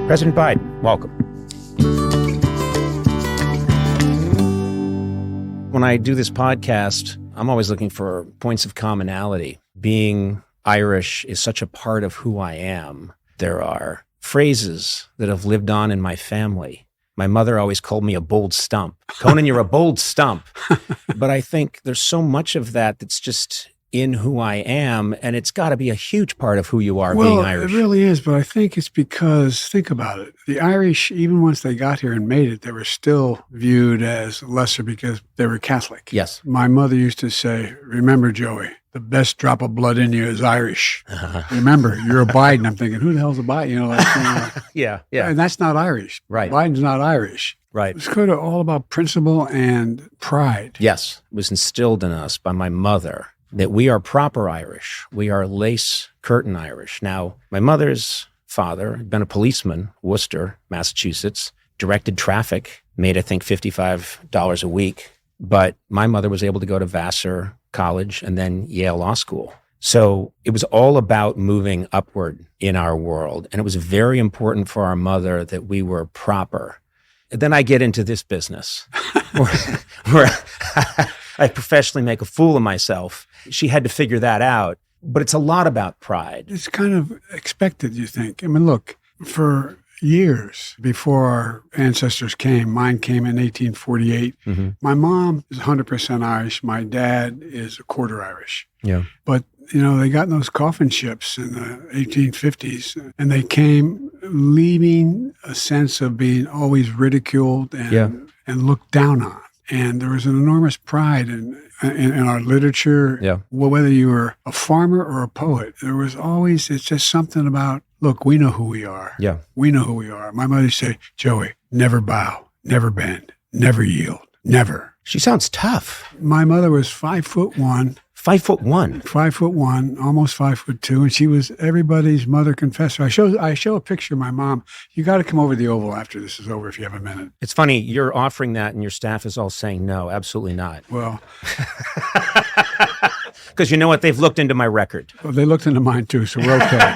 President Biden, welcome. When I do this podcast, I'm always looking for points of commonality. Being Irish is such a part of who I am. There are phrases that have lived on in my family. My mother always called me a bold stump. Conan, you're a bold stump. But I think there's so much of that that's just in who I am, and it's got to be a huge part of who you are, being Irish. It really is, but I think it's because, think about it, the Irish, even once they got here and made it, they were still viewed as lesser because they were Catholic. Yes. My mother used to say, remember, Joey, the best drop of blood in you is Irish. Remember, you're a Biden. I'm thinking, who the hell's a Biden? Yeah. And that's not Irish. Right. Biden's not Irish. Right. It's kind of all about principle and pride. Yes. It was instilled in us by my mother that we are proper Irish. We are lace curtain Irish. Now, my mother's father had been a policeman, Worcester, Massachusetts, directed traffic, made, I think, $55 a week. But my mother was able to go to Vassar College and then Yale Law School. So it was all about moving upward in our world. And it was very important for our mother that we were proper. And then I get into this business where I professionally make a fool of myself. She had to figure that out. But it's a lot about pride. It's kind of expected, you think. I mean, look, for years before our ancestors came, mine came in 1848. Mm-hmm. My mom is 100% Irish. My dad is a quarter Irish. Yeah. But, you know, they got in those coffin ships in the 1850s, and they came leaving a sense of being always ridiculed and looked down on. And there was an enormous pride in our literature. Yeah. Well, whether you were a farmer or a poet, there was always, it's just something about, look, we know who we are. Yeah. We know who we are. My mother would say, Joey, never bow, never bend, never yield, never. She sounds tough. My mother was 5'1". 5'1". 5'1", almost 5'2", and she was everybody's mother confessor. I show a picture of my mom. You got to come over to the Oval after this is over if you have a minute. It's funny, you're offering that and your staff is all saying no, absolutely not. Well, because you know what? They've looked into my record. Well, they looked into mine too, so we're okay.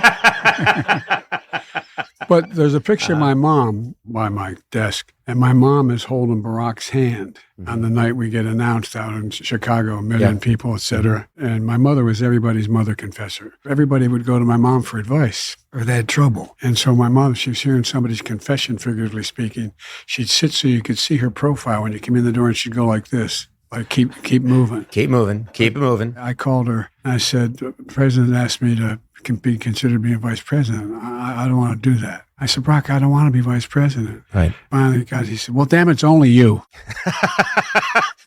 But there's a picture of my mom by my desk, and my mom is holding Barack's hand on the night we get announced out in Chicago, 1 million people, et cetera. And my mother was everybody's mother confessor. Everybody would go to my mom for advice, or they had trouble. And so my mom, she was hearing somebody's confession, figuratively speaking. She'd sit so you could see her profile when you came in the door, and she'd go like this. Like, keep moving. Keep moving. Keep moving. I called her, and I said, the president asked me to be considered being vice president. I don't want to do that. I said, Brock, I don't want to be vice president. Right. Finally, he said, well, damn, it's only you.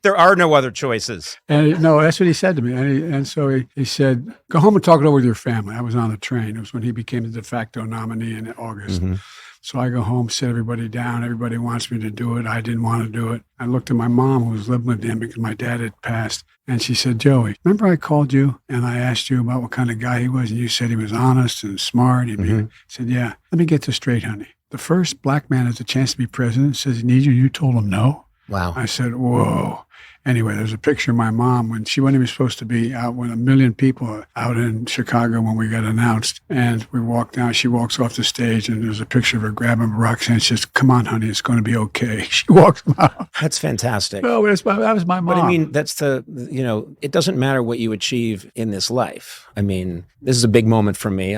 There are no other choices. And no, that's what he said to me. And so he said, go home and talk it over with your family. I was on the train. It was when he became the de facto nominee in August. Mm-hmm. So I go home, sit everybody down. Everybody wants me to do it. I didn't want to do it. I looked at my mom, who was living with him because my dad had passed. And she said, Joey, remember I called you and I asked you about what kind of guy he was? And you said he was honest and smart. I said, yeah, let me get this straight, honey. The first black man has a chance to be president, says he needs you. You told him no. Wow. I said, whoa. Anyway, there's a picture of my mom when she wasn't even supposed to be out with 1 million people out in Chicago when we got announced. And we walked down, she walks off the stage, and there's a picture of her grabbing Barack's hand. She says, come on, honey, it's going to be okay. She walks out. That's fantastic. No, that was my mom. But I mean, that's it doesn't matter what you achieve in this life. I mean, this is a big moment for me.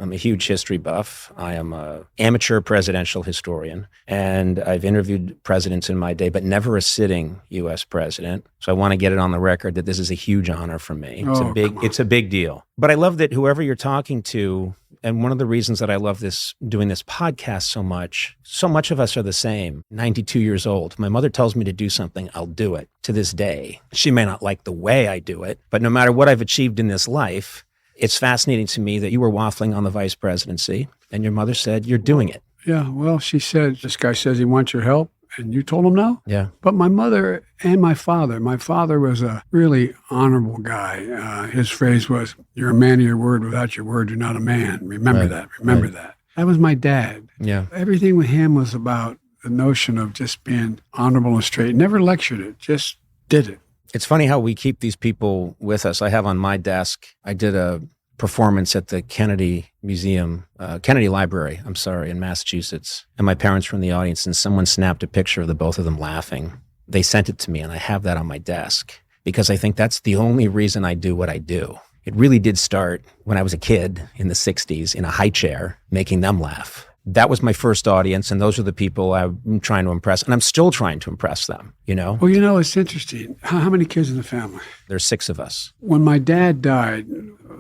I'm a huge history buff. I am an amateur presidential historian, and I've interviewed presidents in my day, but never a sitting U.S. president. So I want to get it on the record that this is a huge honor for me. It's a big deal. But I love that whoever you're talking to, and one of the reasons that I love doing this podcast so much of us are the same. 92 years old. My mother tells me to do something, I'll do it to this day. She may not like the way I do it, but no matter what I've achieved in this life, it's fascinating to me that you were waffling on the vice presidency and your mother said, you're doing it. Yeah, well, she said, this guy says he wants your help. And you told him no? Yeah. But my mother and my father was a really honorable guy. His phrase was, you're a man of your word. Without your word, you're not a man. Remember that. Remember that. That was my dad. Yeah. Everything with him was about the notion of just being honorable and straight. Never lectured it, just did it. It's funny how we keep these people with us. I have on my desk, I did a performance at the Kennedy Library, in Massachusetts. And my parents were in the audience, and someone snapped a picture of the both of them laughing. They sent it to me, and I have that on my desk because I think that's the only reason I do what I do. It really did start when I was a kid in the 60s in a high chair, making them laugh. That was my first audience, and those are the people I'm trying to impress, and I'm still trying to impress them, you know? Well, it's interesting. How many kids in the family? There's 6 of us. When my dad died,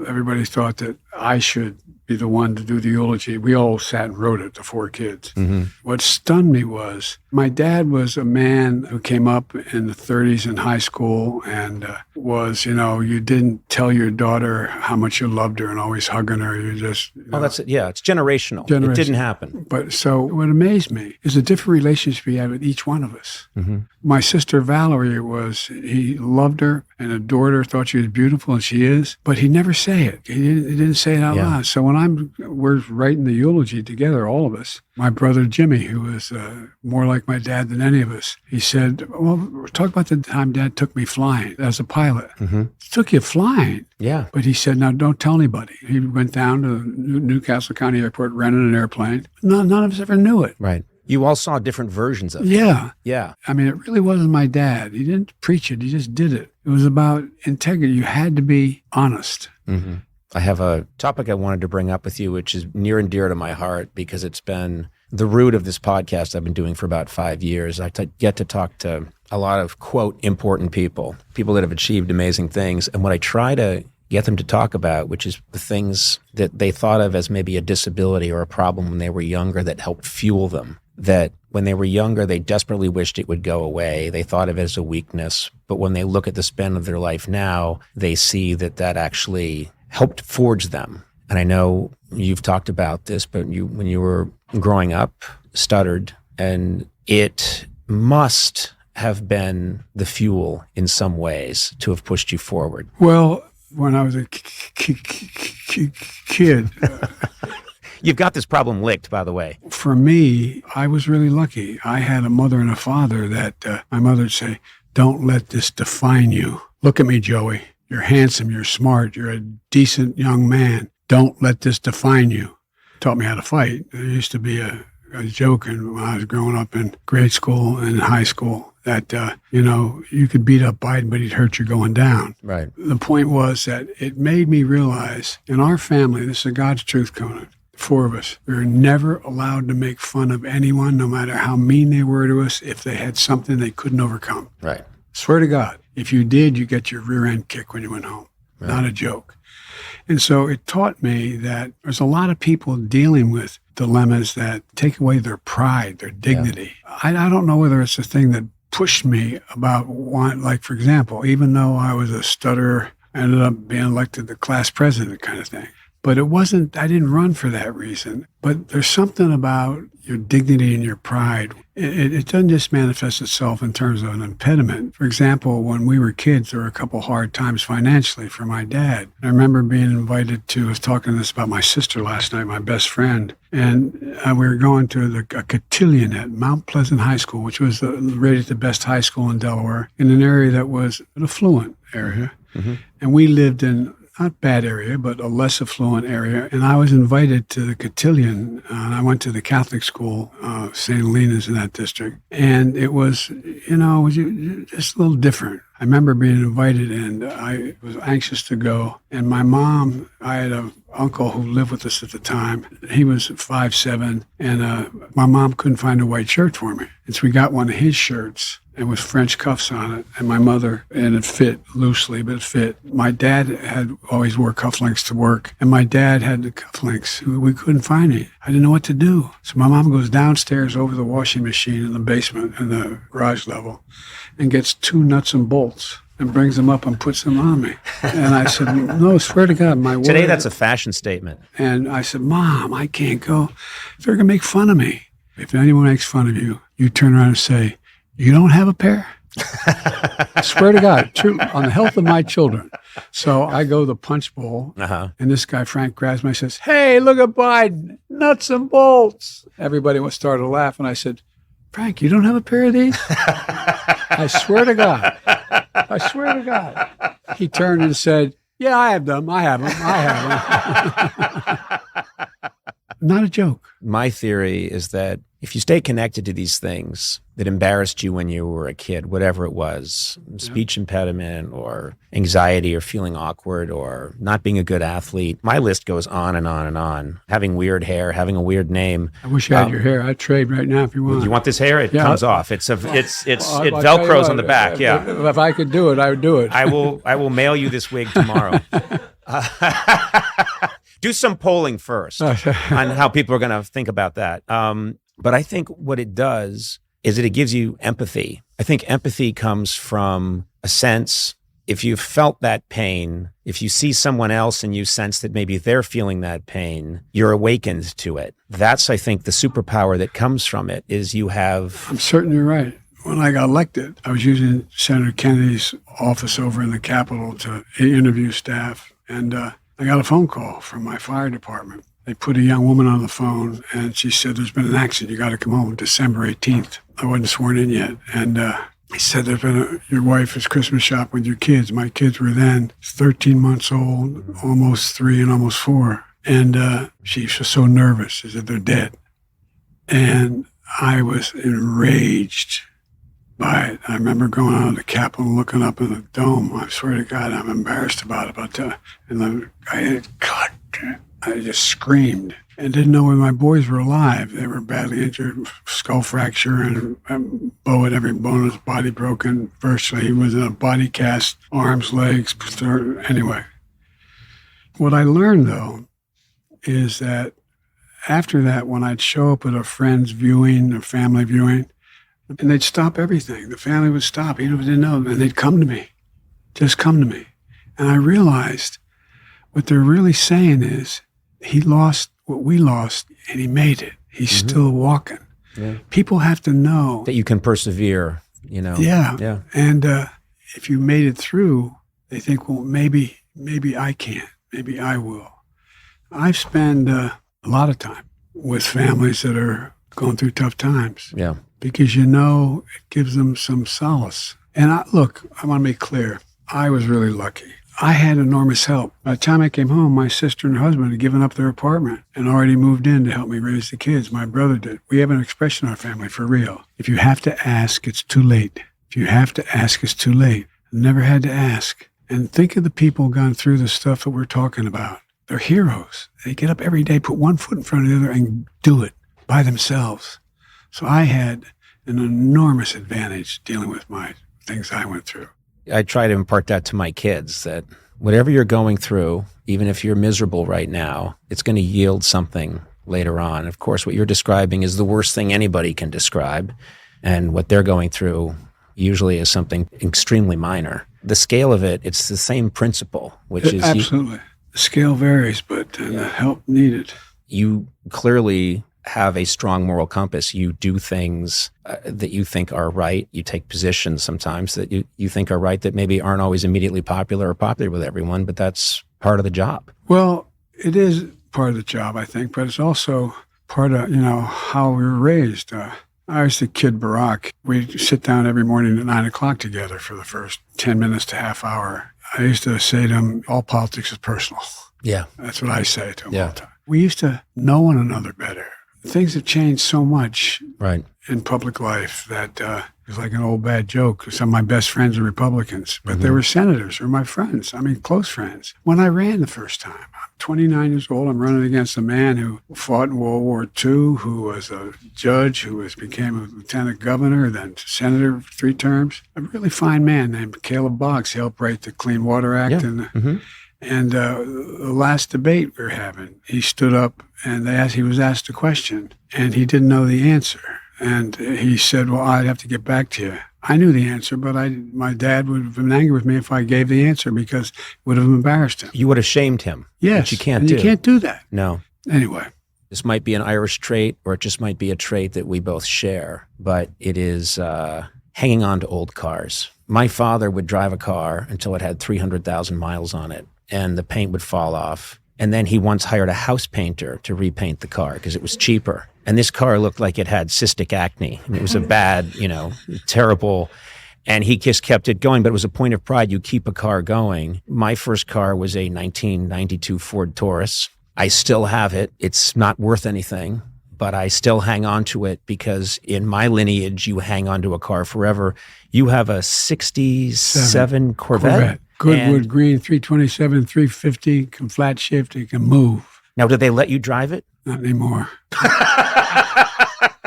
everybody thought that I should be the one to do the eulogy. We all sat and wrote it, the 4 kids. Mm-hmm. What stunned me was my dad was a man who came up in the 30s in high school and you didn't tell your daughter how much you loved her and always hugging her. You just... that's it. Yeah, it's generational. It didn't happen. But so what amazed me is the different relationship he had with each one of us. Mm-hmm. My sister Valerie he loved her and adored her, thought she was beautiful, and she is, but he'd never say it. He didn't say it out loud. So when we're writing the eulogy together, all of us, my brother Jimmy, who was more like my dad than any of us, he said, well, talk about the time Dad took me flying as a pilot. Mm-hmm. He took you flying. Yeah. But he said, now don't tell anybody. He went down to Newcastle County Airport, rented an airplane. None of us ever knew it. Right. You all saw different versions of it. Yeah. Yeah. I mean, it really wasn't my dad. He didn't preach it. He just did it. It was about integrity. You had to be honest. Mm-hmm. I have a topic I wanted to bring up with you, which is near and dear to my heart because it's been the root of this podcast I've been doing for about 5 years. I get to talk to a lot of, quote, important people that have achieved amazing things. And what I try to get them to talk about, which is the things that they thought of as maybe a disability or a problem when they were younger that helped fuel them. That when they were younger, they desperately wished it would go away. They thought of it as a weakness. But when they look at the span of their life now, they see that actually helped forge them. And I know you've talked about this, but when you were growing up, stuttered, and it must have been the fuel in some ways to have pushed you forward. Well, when I was a kid... You've got this problem licked, by the way. For me, I was really lucky. I had a mother and a father that my mother would say, don't let this define you. Look at me, Joey. You're handsome. You're smart. You're a decent young man. Don't let this define you. Taught me how to fight. There used to be a joke when I was growing up in grade school and high school that, you could beat up Biden, but he'd hurt you going down. Right. The point was that it made me realize in our family, this is God's truth, Conan, 4 of us, we were never allowed to make fun of anyone, no matter how mean they were to us, if they had something they couldn't overcome. Right. Swear to God, if you did, you get your rear end kicked when you went home. Right. Not a joke. And so it taught me that there's a lot of people dealing with dilemmas that take away their pride, their dignity. Yeah. I don't know whether it's the thing that pushed me about like, for example, even though I was a stutterer, I ended up being elected the class president kind of thing. But I didn't run for that reason. But there's something about your dignity and your pride. It doesn't just manifest itself in terms of an impediment. For example, when we were kids, there were a couple hard times financially for my dad. I remember being invited I was talking this about my sister last night, my best friend, and we were going to a cotillion at Mount Pleasant High School, which was rated the best high school in Delaware, in an area that was an affluent area. Mm-hmm. And we lived in not bad area, but a less affluent area. And I was invited to the cotillion. And I went to the Catholic school, St. Helena's in that district. And it was, just a little different. I remember being invited and I was anxious to go. And my mom, I had an uncle who lived with us at the time. He was 5'7", and my mom couldn't find a white shirt for me. And so we got one of his shirts. It was French cuffs on it, and my mother, and it fit loosely, but it fit. My dad had always wore cufflinks to work, and my dad had the cufflinks. We couldn't find any. I didn't know what to do. So my mom goes downstairs over the washing machine in the basement, in the garage level, and gets 2 nuts and bolts and brings them up and puts them on me. And I said, no, swear to God, my word. Today, that's a fashion statement. And I said, Mom, I can't go. They're going to make fun of me. If anyone makes fun of you, you turn around and say, you don't have a pair? I swear to God, true, on the health of my children. So I go to the punch bowl, and this guy, Frank, grabs me and says, hey, look at Biden, nuts and bolts. Everybody started to laugh, and I said, Frank, you don't have a pair of these? I swear to God. He turned and said, Yeah, I have them. I have them. Not a joke. My theory is that if you stay connected to these things that embarrassed you when you were a kid, whatever it was, speech impediment or anxiety or feeling awkward or not being a good athlete, my list goes on and on and on. Having weird hair, having a weird name. I wish you had your hair. I'd trade right now if you want. You want this hair? It comes off. It velcros on the back. Yeah. If I could do it, I would do it. I will mail you this wig tomorrow. Do some polling first on how people are going to think about that. But I think what it does is that it gives you empathy. I think empathy comes from a sense, if you've felt that pain, if you see someone else and you sense that maybe they're feeling that pain, you're awakened to it. That's, I think, the superpower that comes from it is you have... I'm certain you're right. When I got elected, I was using Senator Kennedy's office over in the Capitol to interview staff, and I got a phone call from my fire department. They put a young woman on the phone, and she said, there's been an accident. You got to come home December 18th. I wasn't sworn in yet. And he said, there's been your wife is Christmas shop with your kids. My kids were then 13 months old, almost 3 and almost 4. And she was so nervous. She said, they're dead. And I was enraged by it. I remember going out of the Capitol and looking up in the dome. I swear to God, I'm embarrassed about it. And the guy had cut. I just screamed and didn't know when my boys were alive. They were badly injured, skull fracture and a bow at every bone of his body broken. Virtually, he was in a body cast, arms, legs. Anyway, what I learned, though, is that after that, when I'd show up at a friend's viewing, a family viewing, and they'd stop everything. The family would stop, even if they didn't know, and they'd come to me, just come to me. And I realized what they're really saying is he lost what we lost, and he made it. He's still walking. Yeah. People have to know that you can persevere, you know. Yeah. And if you made it through, they think, well, maybe I can't. Maybe I will. I've spent a lot of time with families that are going through tough times. Yeah. Because, it gives them some solace. And I want to be clear. I was really lucky. I had enormous help. By the time I came home, my sister and husband had given up their apartment and already moved in to help me raise the kids. My brother did. We have an expression in our family, for real. If you have to ask, it's too late. If you have to ask, it's too late. Never had to ask. And think of the people gone through the stuff that we're talking about. They're heroes. They get up every day, put one foot in front of the other, and do it by themselves. So I had an enormous advantage dealing with my things I went through. I try to impart that to my kids, that whatever you're going through, even if you're miserable right now, it's going to yield something later on. Of course, what you're describing is the worst thing anybody can describe. And what they're going through usually is something extremely minor. The scale of it, it's the same principle, which is... Absolutely. The scale varies, but the help needed. You clearly have a strong moral compass. You do things that you think are right. You take positions sometimes that you think are right that maybe aren't always immediately popular or popular with everyone, but that's part of the job. Well, it is part of the job, I think, but it's also part of, how we were raised. I used to kid Barack. We'd sit down every morning at 9 o'clock together for the first 10 minutes to half hour. I used to say to him, all politics is personal. Yeah. That's what I say to him all the time. We used to know one another better. Things have changed so much in public life that it's like an old bad joke. Some of my best friends are Republicans, but they were senators or my friends. I mean, close friends. When I ran the first time, I'm 29 years old. I'm running against a man who fought in World War II, who was a judge, who became a lieutenant governor, then senator for 3 terms. A really fine man named Caleb Boggs. He helped write the Clean Water Act. And the last debate we were having, he stood up and he was asked a question and he didn't know the answer. And he said, well, I'd have to get back to you. I knew the answer, but my dad would have been angry with me if I gave the answer because it would have embarrassed him. You would have shamed him. Yes. Which you can't do. You can't do that. No. Anyway. This might be an Irish trait or it just might be a trait that we both share, but it is hanging on to old cars. My father would drive a car until it had 300,000 miles on it. And the paint would fall off. And then he once hired a house painter to repaint the car because it was cheaper. And this car looked like it had cystic acne. I mean, it was a bad, terrible. And he just kept it going, but it was a point of pride. You keep a car going. My first car was a 1992 Ford Taurus. I still have it. It's not worth anything, but I still hang on to it because in my lineage, you hang on to a car forever. You have a 67 Corvette. Goodwood green, 327, 350, can flat shift, it can move. Now, did they let you drive it? Not anymore.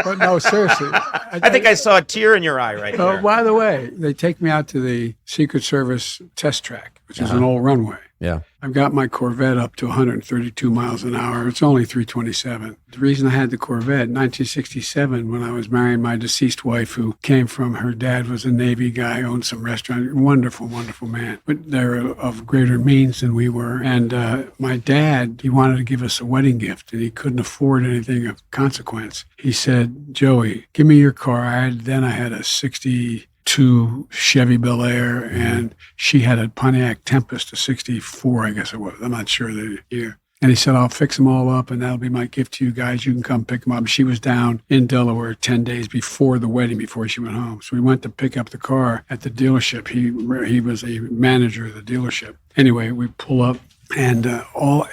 But no, seriously. I think I saw a tear in your eye right there. By the way, they take me out to the Secret Service test track, which is an old runway. Yeah. I've got my Corvette up to 132 miles an hour. It's only 327. The reason I had the Corvette, 1967, when I was marrying my deceased wife, who came from, her dad was a Navy guy, owned some restaurant. Wonderful, wonderful man. But they're of greater means than we were. And my dad, he wanted to give us a wedding gift, and he couldn't afford anything of consequence. He said, Joey, give me your car. I had a 62 Chevy Bel Air, and she had a Pontiac Tempest, a 64, I guess it was. I'm not sure the year. And he said, I'll fix them all up, and that'll be my gift to you guys. You can come pick them up. She was down in Delaware 10 days before the wedding, before she went home. So we went to pick up the car at the dealership. He was a manager of the dealership. Anyway, we pull up, and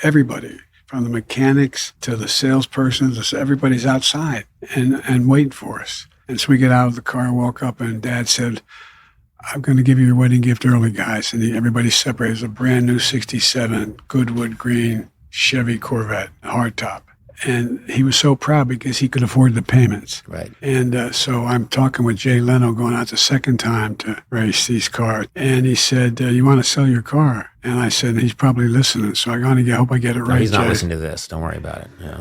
everybody, from the mechanics to the salespersons, everybody's outside and waiting for us. And so we get out of the car, walk up, and Dad said, I'm going to give you your wedding gift early, guys. And everybody separated. It was a brand new 67 Goodwood green Chevy Corvette, hardtop. And he was so proud because he could afford the payments. Right. And so I'm talking with Jay Leno going out the second time to race these cars. And he said, you want to sell your car? And I said, he's probably listening. So I hope I get it right, He's not Jay. listening to this. Don't worry about it. Yeah.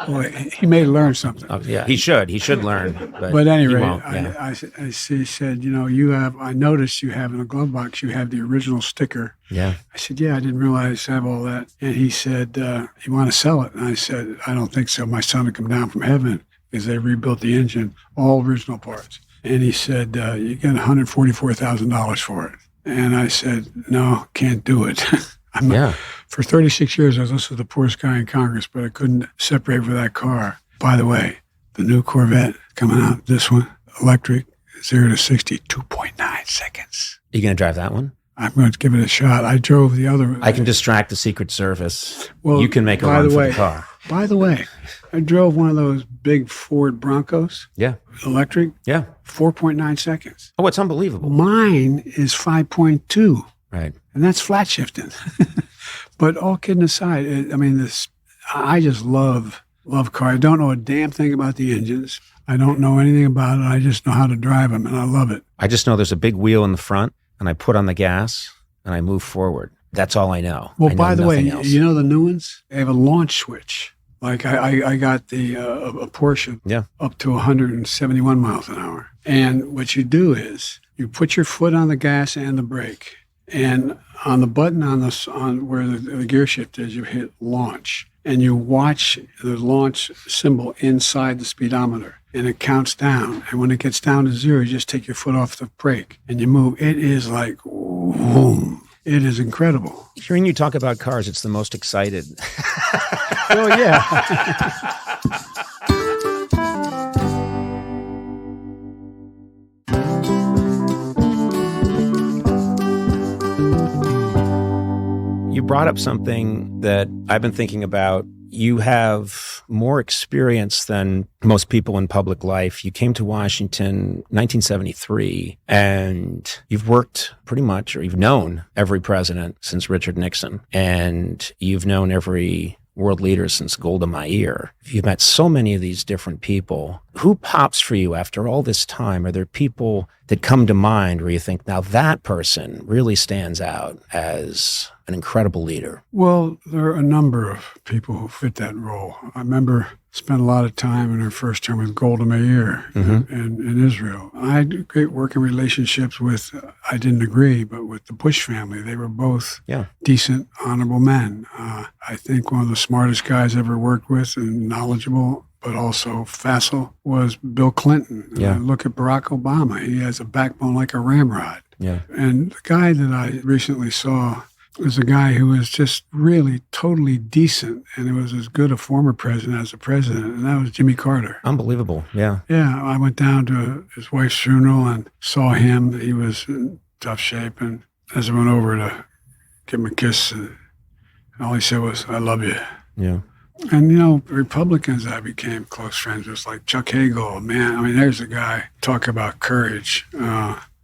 Well, he may learn something. Yeah, he should. He should learn. But anyway, yeah. I said, I noticed you have in a glove box, you have the original sticker. Yeah. I said, yeah, I didn't realize I have all that. And he said, you want to sell it? And I said, I don't think so. My son would come down from heaven because they rebuilt the engine, all original parts. And he said, you get $144,000 for it. And I said, no, can't do it. For 36 years, I was also the poorest guy in Congress, but I couldn't separate for that car. By the way, the new Corvette coming out, this one, electric, 0 to 60, 2.9 seconds. Are you going to drive that one? I'm going to give it a shot. I drove the other. I can distract the Secret Service. Well, you can make a run for the car. By the way, I drove one of those big Ford Broncos. Yeah. Electric. Yeah. 4.9 seconds. Oh, it's unbelievable. Mine is 5.2. Right. And that's flat shifting. But all kidding aside, I just love cars. I don't know a damn thing about the engines. I don't know anything about it. I just know how to drive them, and I love it. I just know there's a big wheel in the front, and I put on the gas, and I move forward. That's all I know. Well, by the way, you know the new ones? They have a launch switch. Like I got the a Porsche up to 171 miles an hour. And what you do is you put your foot on the gas and the brake. And on the button on where the gear shift is, you hit launch, and you watch the launch symbol inside the speedometer, and it counts down. And when it gets down to 0, you just take your foot off the brake and you move. It is like, boom. It is incredible. Hearing you talk about cars, it's the most excited. Well, yeah. You brought up something that I've been thinking about. You have more experience than most people in public life. You came to Washington 1973, and you've worked pretty much, or you've known every president since Richard Nixon, and you've known every world leader since Golda Meir. You've met so many of these different people. Who pops for you after all this time? Are there people that come to mind where you think, now that person really stands out as an incredible leader? Well, there are a number of people who fit that role. I remember spent a lot of time in her first term with Golda Meir in Israel. I had great working relationships with, I didn't agree, but with the Bush family. They were both decent, honorable men. I think one of the smartest guys I ever worked with and knowledgeable, but also facile, was Bill Clinton. Look at Barack Obama. He has a backbone like a ramrod. Yeah. And the guy that I recently saw was a guy who was just really totally decent, and it was as good a former president as a president, and that was Jimmy Carter. Unbelievable. Yeah. Yeah, I went down to his wife's funeral and saw him. He was in tough shape, and as I went over to give him a kiss, all he said was, "I love you." Yeah. And, you know, Republicans I became close friends with, like Chuck Hagel, man. I mean, there's a guy, talk about courage,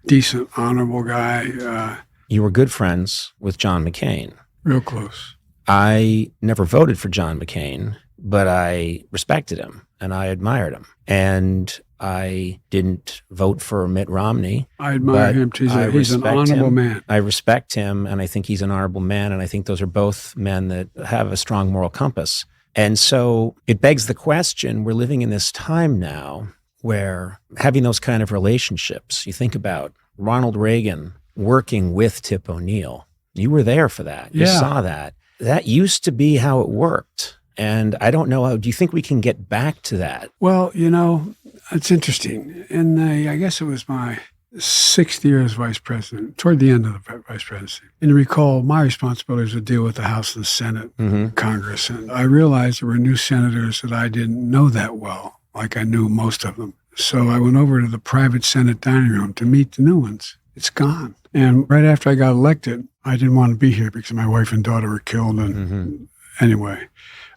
decent, honorable guy. You were good friends with John McCain. Real close. I never voted for John McCain, but I respected him and I admired him. And I didn't vote for Mitt Romney. I admire him too. He's an honorable man. I respect him, and I think he's an honorable man, and I think those are both men that have a strong moral compass. And so it begs the question, we're living in this time now where having those kind of relationships, you think about Ronald Reagan working with Tip O'Neill. You were there for that. You saw that. That used to be how it worked. And I don't know, do you think we can get back to that? Well, you know, it's interesting. And I guess it was my 6th year as vice president, toward the end of the vice presidency. And to recall, my responsibility was to deal with the House and the Senate, Congress. And I realized there were new senators that I didn't know that well, like I knew most of them. So I went over to the private Senate dining room to meet the new ones. It's gone. And right after I got elected, I didn't want to be here because my wife and daughter were killed. And anyway,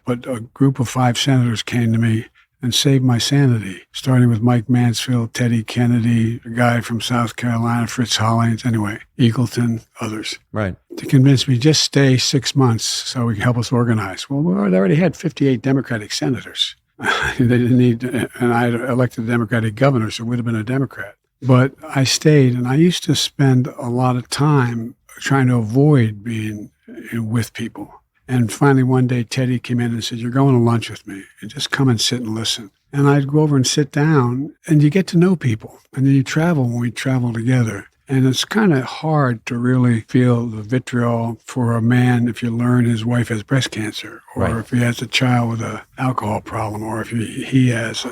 but a group of 5 senators came to me and saved my sanity, starting with Mike Mansfield, Teddy Kennedy, a guy from South Carolina, Fritz Hollings, anyway, Eagleton, others. Right. To convince me, just stay 6 months so we can help us organize. Well, they already had 58 Democratic senators. They didn't need, and I had elected a Democratic governor, so it would have been a Democrat. But I stayed, and I used to spend a lot of time trying to avoid being with people. And finally, one day, Teddy came in and said, "You're going to lunch with me, and just come and sit and listen." And I'd go over and sit down, and you get to know people. And then you travel when we travel together. And it's kind of hard to really feel the vitriol for a man if you learn his wife has breast cancer, or if he has a child with an alcohol problem, or if he has,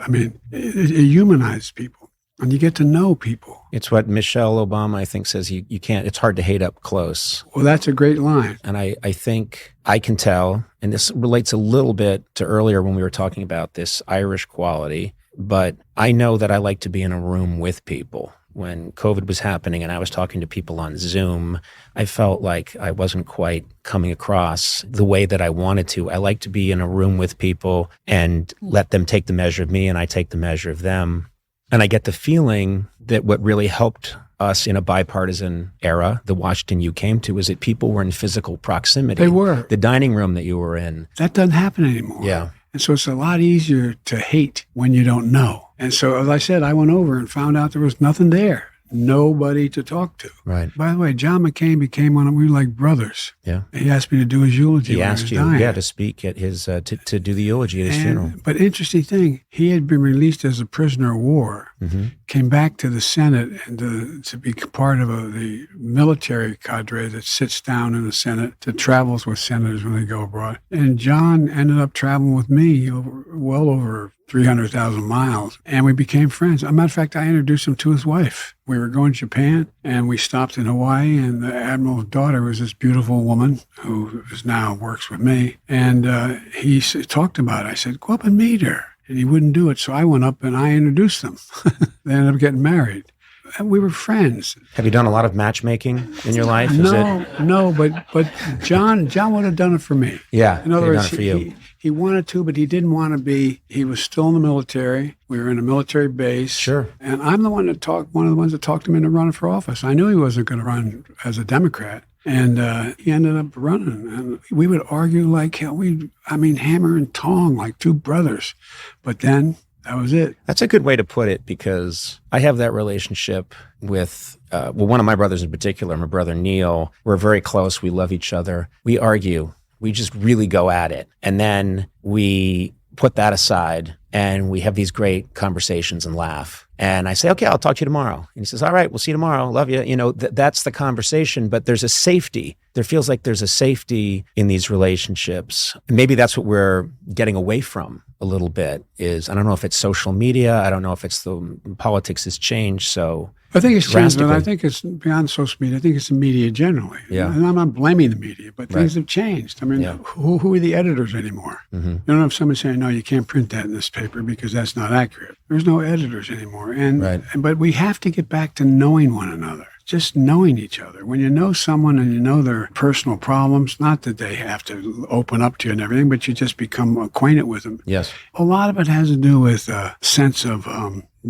it humanizes people. And you get to know people. It's what Michelle Obama, I think, says you can't, it's hard to hate up close. Well, that's a great line. And I think I can tell, and this relates a little bit to earlier when we were talking about this Irish quality, but I know that I like to be in a room with people. When COVID was happening and I was talking to people on Zoom, I felt like I wasn't quite coming across the way that I wanted to. I like to be in a room with people and let them take the measure of me and I take the measure of them. And I get the feeling that what really helped us in a bipartisan era, the Washington you came to, is that people were in physical proximity. They were. The dining room that you were in. That doesn't happen anymore. Yeah. And so it's a lot easier to hate when you don't know. And so, as I said, I went over and found out there was nothing there. Nobody to talk to. Right. By the way, John McCain became we were like brothers. Yeah. He asked me to do his eulogy. He asked you, to speak at his, to do the eulogy at his funeral. But interesting thing, he had been released as a prisoner of war, came back to the Senate and to be part of the military cadre that sits down in the Senate, that travels with senators when they go abroad. And John ended up traveling with me well over 300,000 miles, and we became friends. As a matter of fact, I introduced him to his wife. We were going to Japan, and we stopped in Hawaii, and the admiral's daughter was this beautiful woman who now works with me. And he talked about it. I said, "Go up and meet her." And he wouldn't do it, so I went up and I introduced them. They ended up getting married. And we were friends. Have you done a lot of matchmaking in your life? No, but John would have done it for me. Yeah, in other words, for you. He wanted to, but he didn't want to be. He was still in the military. We were in a military base. Sure. And I'm one of the ones that talked him into running for office. I knew he wasn't going to run as a Democrat. And he ended up running. And we would argue like hell. Hammer and tong like two brothers. But then that was it. That's a good way to put it, because I have that relationship with, one of my brothers in particular, my brother Neil. We're very close. We love each other. We argue. We just really go at it. And then we put that aside and we have these great conversations and laugh. And I say, "Okay, I'll talk to you tomorrow." And he says, "All right, we'll see you tomorrow. Love you." That's the conversation, but there's a safety. There feels like there's a safety in these relationships. Maybe that's what we're getting away from a little bit is, I don't know if it's social media. I don't know if it's the politics has changed. So I think it's changed, but drastically. I think it's beyond social media. I think it's the media generally. Yeah. And I'm not blaming the media, but things have changed. I mean, Yeah. who are the editors anymore? You don't have somebody saying, no, you can't print that in this paper because that's not accurate. There's no editors anymore. But we have to get back to knowing one another. Just knowing each other. When you know someone and you know their personal problems, not that they have to open up to you and everything, but you just become acquainted with them. Yes. A lot of it has to do with a sense of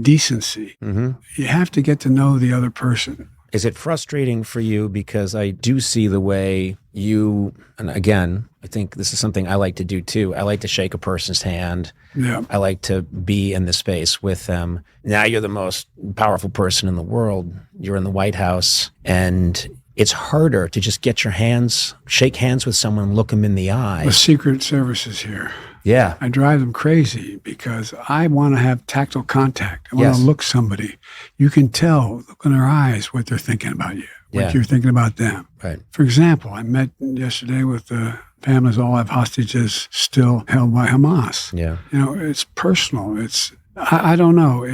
decency. You have to get to know the other person. Is it frustrating for you? Because I do see the way you, and again, I think this is something I like to do too. I like to shake a person's hand. Yeah. I like to be in the space with them. Now you're the most powerful person in the world. You're in the White House, and it's harder to just get your hands, shake hands with someone, look them in the eye. The Secret Service is here. Yeah. I drive them crazy because I want to have tactile contact. I want to look somebody. You can tell, look in their eyes, what they're thinking about you, what you're thinking about them. Right. For example, I met yesterday with the families all have hostages still held by Hamas. Yeah. You know, it's personal. I don't know.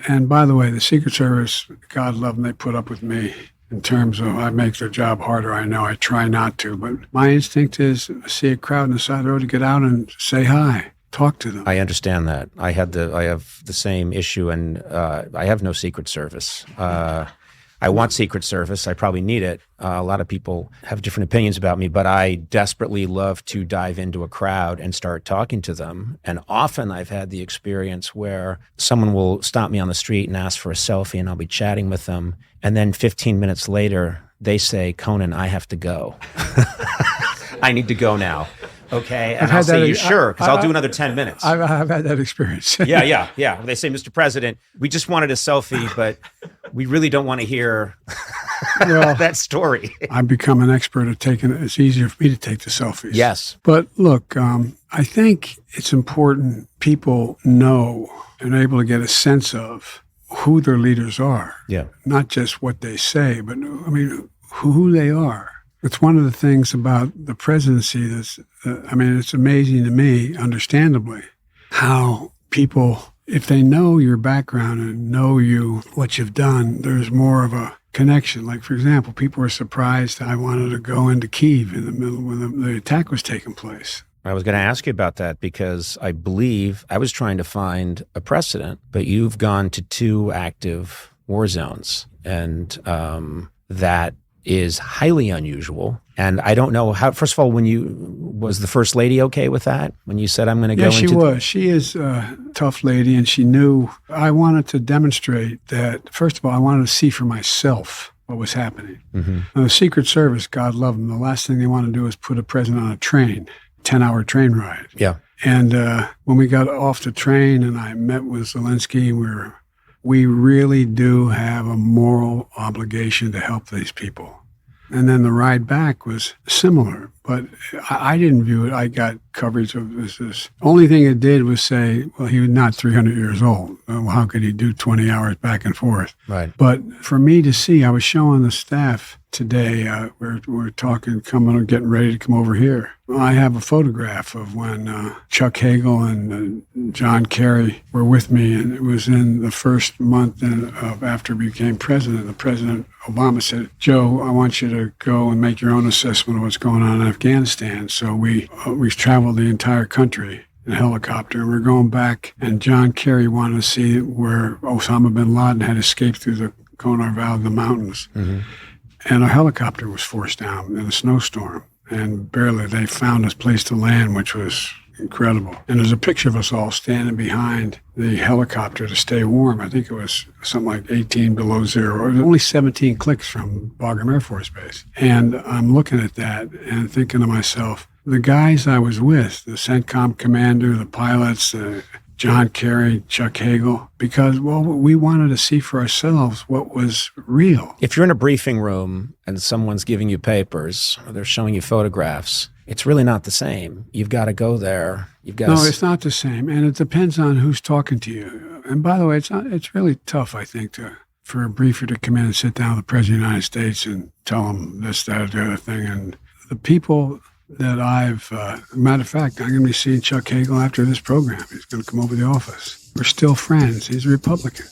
And by the way, the Secret Service, God love them, they put up with me. In terms of, I make their job harder, I know. I try not to. But my instinct is, see a crowd on the side of the road, to get out and say hi, talk to them. I understand that. I have the same issue, and I have no Secret Service. I want Secret Service. I probably need it. A lot of people have different opinions about me, but I desperately love to dive into a crowd and start talking to them. And often I've had the experience where someone will stop me on the street and ask for a selfie, and I'll be chatting with them. And then 15 minutes later, they say, Conan, I have to go. I need to go now. Okay. And I'll say, you sure? Because I'll do another 10 minutes. I've had that experience. Yeah. They say, Mr. President, we just wanted a selfie, but we really don't want to hear that story. I've become an expert at taking it. It's easier for me to take the selfies. Yes. But look, I think it's important people know and are able to get a sense of who their leaders are. Yeah. Not just what they say, but I mean, who they are. It's one of the things about the presidency that's, it's amazing to me, understandably, how people, if they know your background and know what you've done, there's more of a connection. Like, for example, people were surprised I wanted to go into Kyiv in the middle when the attack was taking place. I was going to ask you about that because I believe I was trying to find a precedent, but you've gone to 2 active war zones, and that is highly unusual. And I don't know how, first of all, was the First Lady okay with that? When you said, I'm going to go into... Yeah, she was. She is a tough lady, and she knew I wanted to demonstrate that, first of all, I wanted to see for myself what was happening. Now, the Secret Service, God love them, the last thing they want to do is put a president on a train, 10-hour train ride. Yeah. And when we got off the train and I met with Zelensky, we really do have a moral obligation to help these people. And then the ride back was similar, but I didn't view it. I got coverage of this. Only thing it did was say, well, he was not 300 years old. Well, how could he do 20 hours back and forth? Right. But for me to see, I was showing the staff today, we're talking, getting ready to come over here. I have a photograph of when Chuck Hagel and John Kerry were with me, and it was in the first month after we became president. The President Obama said, Joe, I want you to go and make your own assessment of what's going on in Afghanistan. So we traveled the entire country in a helicopter. We're going back, and John Kerry wanted to see where Osama bin Laden had escaped through the Conan Valley, the mountains. And our helicopter was forced down in a snowstorm, and barely they found us place to land, which was incredible. And there's a picture of us all standing behind the helicopter to stay warm. I think it was something like 18 below zero. It was only 17 clicks from Bagram Air Force Base. And I'm looking at that and thinking to myself, the guys I was with, the CENTCOM commander, the pilots, John Kerry, Chuck Hagel, because, we wanted to see for ourselves what was real. If you're in a briefing room and someone's giving you papers or they're showing you photographs, it's really not the same. You've got to go there. No, it's not the same. And it depends on who's talking to you. And by the way, it's really tough, I think, for a briefer to come in and sit down with the President of the United States and tell them this, that, the other thing. And the people that matter of fact, I'm going to be seeing Chuck Hagel after this program. He's going to come over to the office. We're still friends. He's a Republican.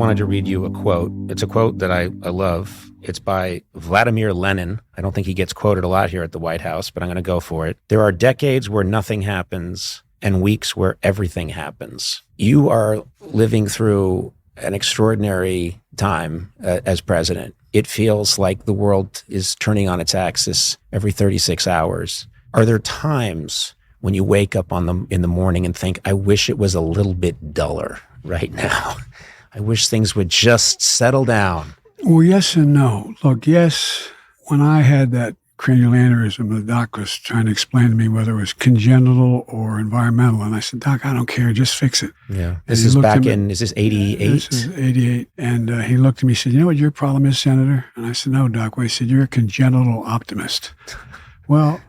wanted to read you a quote. It's a quote that I love. It's by Vladimir Lenin. I don't think he gets quoted a lot here at the White House, but I'm going to go for it. There are decades where nothing happens and weeks where everything happens. You are living through an extraordinary time as president. It feels like the world is turning on its axis every 36 hours. Are there times when you wake up in the morning and think, I wish it was a little bit duller right now? I wish things would just settle down. Well, yes and no. Look, yes, when I had that cranial aneurysm, the doc was trying to explain to me whether it was congenital or environmental. And I said, Doc, I don't care. Just fix it. Yeah. This is back in, is this 88? This is 88. And he looked at me and said, you know what your problem is, Senator? And I said, no, Doc. Well, he said, you're a congenital optimist. Well,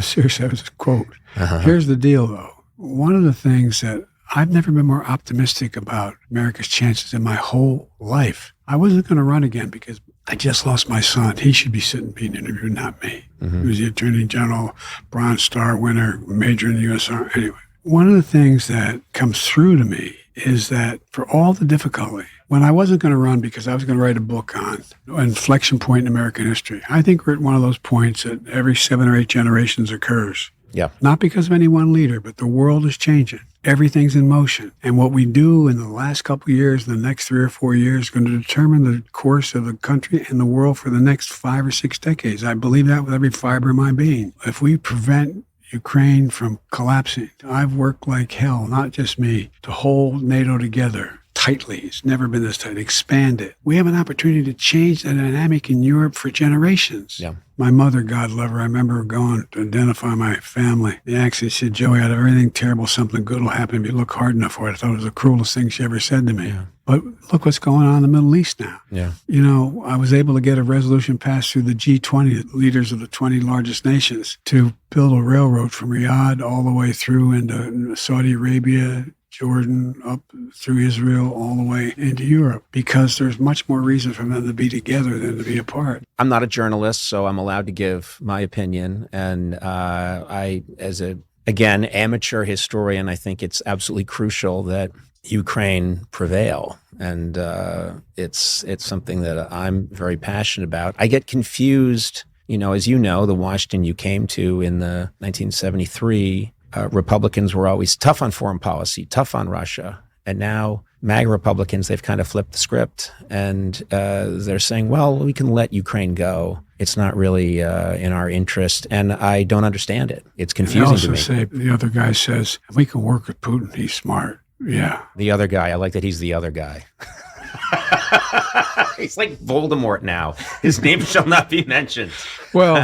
seriously, that was a quote. Here's the deal, though. One of the things that I've never been more optimistic about America's chances in my whole life. I wasn't going to run again because I just lost my son. He should be sitting being interviewed, not me. He was the Attorney General, Bronze Star winner, major in the U.S. Army. Anyway, one of the things that comes through to me is that for all the difficulty, when I wasn't going to run because I was going to write a book on an inflection point in American history, I think we're at one of those points that every 7 or 8 generations occurs. Yeah. Not because of any one leader, but the world is changing. Everything's in motion. And what we do in the last couple of years, the next 3 or 4 years, is going to determine the course of the country and the world for the next 5 or 6 decades. I believe that with every fiber of my being. If we prevent Ukraine from collapsing, I've worked like hell, not just me, to hold NATO together tightly. It's never been this tight. Expand it. We have an opportunity to change the dynamic in Europe for generations. Yeah. My mother, God love her, I remember going to identify my family. The accent said, Joey, out of everything terrible, something good will happen if you look hard enough for it. I thought it was the cruelest thing she ever said to me. Yeah. But look what's going on in the Middle East now. Yeah. You know, I was able to get a resolution passed through the G20, the leaders of the 20 largest nations, to build a railroad from Riyadh all the way through into Saudi Arabia, Jordan, up through Israel, all the way into Europe, because there's much more reason for them to be together than to be apart. I'm not a journalist, so I'm allowed to give my opinion. And I, as a, again, amateur historian, I think it's absolutely crucial that Ukraine prevail. And it's something that I'm very passionate about. I get confused, you know, as you know, the Washington you came to in the 1973, Republicans were always tough on foreign policy, tough on Russia. And now MAGA Republicans, they've kind of flipped the script. And they're saying, well, we can let Ukraine go. It's not really in our interest. And I don't understand it. It's confusing to me. They also say, the other guy says, if we can work with Putin, he's smart. Yeah. The other guy. I like that he's the other guy. He's like Voldemort now. His name shall not be mentioned. Well,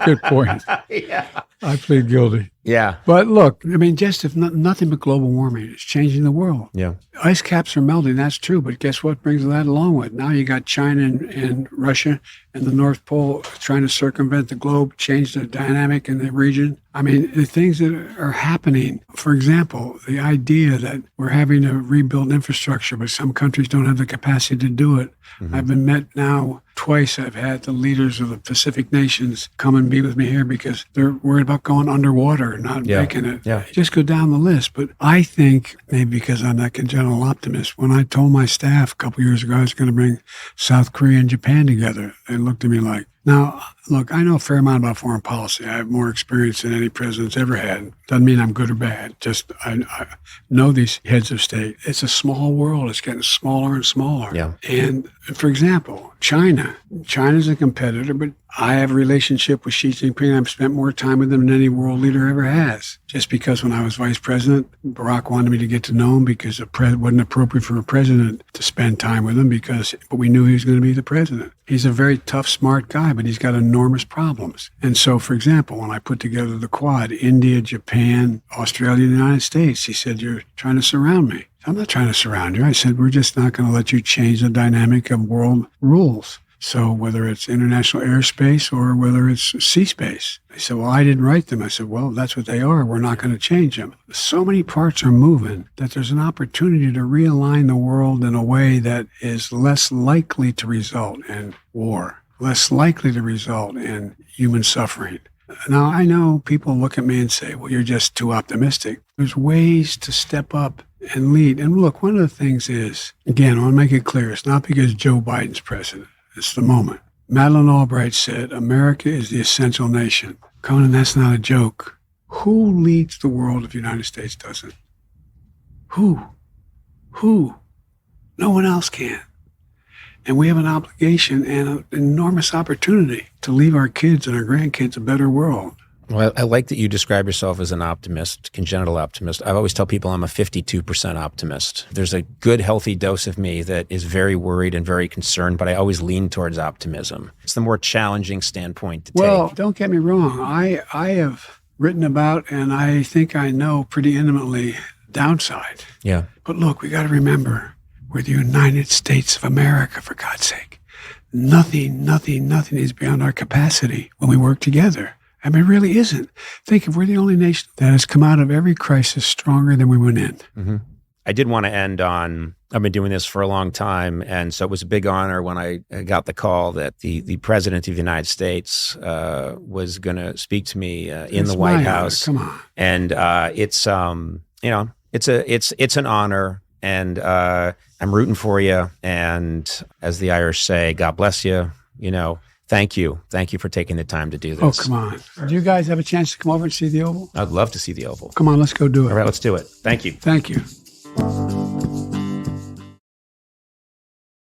good point. Yeah. I plead guilty. Yeah. But look, I mean, just if nothing but global warming is changing the world. Yeah. Ice caps are melting, that's true. But guess what brings that along with? Now you got China and Russia and the North Pole trying to circumvent the globe, change the dynamic in the region. I mean, the things that are happening, for example, the idea that we're having to rebuild infrastructure, but some countries don't have the capacity to do it. Mm-hmm. I've been met now twice. I've had the leaders of the Pacific nations come and be with me here because they're worried about going underwater, not making it. Yeah. Just go down the list. But I think, maybe because I'm that congenital optimist, when I told my staff a couple years ago I was going to bring South Korea and Japan together, they looked at me like, now, look, I know a fair amount about foreign policy. I have more experience than any president's ever had. Doesn't mean I'm good or bad. Just I know these heads of state. It's a small world. It's getting smaller and smaller. Yeah. And for example, China's a competitor, but I have a relationship with Xi Jinping. I've spent more time with him than any world leader ever has. Just because when I was vice president, Barack wanted me to get to know him because it wasn't appropriate for a president to spend time with him but we knew he was going to be the president. He's a very tough, smart guy, but he's got enormous problems. And so, for example, when I put together the Quad, India, Japan, Australia, and the United States, he said, you're trying to surround me. I'm not trying to surround you. I said, we're just not going to let you change the dynamic of world rules. So whether it's international airspace or whether it's sea space. They said, well, I didn't write them. I said, well, that's what they are. We're not going to change them. So many parts are moving that there's an opportunity to realign the world in a way that is less likely to result in war, less likely to result in human suffering. Now, I know people look at me and say, well, you're just too optimistic. There's ways to step up and lead. And look, one of the things is, again, I want to make it clear, it's not because Joe Biden's president. It's the moment. Madeleine Albright said, America is the essential nation. Conan, that's not a joke. Who leads the world if the United States doesn't? Who? No one else can. And we have an obligation and an enormous opportunity to leave our kids and our grandkids a better world. Well, I like that you describe yourself as an optimist, congenital optimist. I always tell people I'm a 52% optimist. There's a good, healthy dose of me that is very worried and very concerned, but I always lean towards optimism. It's the more challenging standpoint to take. Well, don't get me wrong. I have written about, and I think I know pretty intimately, downside. Yeah. But look, we got to remember, we're the United States of America, for God's sake. Nothing is beyond our capacity when we work together. I mean, it really isn't. Think if we're the only nation that has come out of every crisis stronger than we went in. Mm-hmm. I did want to end on, I've been doing this for a long time, and so it was a big honor when I got the call that the President of the United States was going to speak to me in the White House. Come on. And it's an honor, and I'm rooting for you. And as the Irish say, God bless you. Thank you. Thank you for taking the time to do this. Oh, come on. Do you guys have a chance to come over and see the Oval? I'd love to see the Oval. Come on, let's go do it. All right, let's do it. Thank you. Thank you.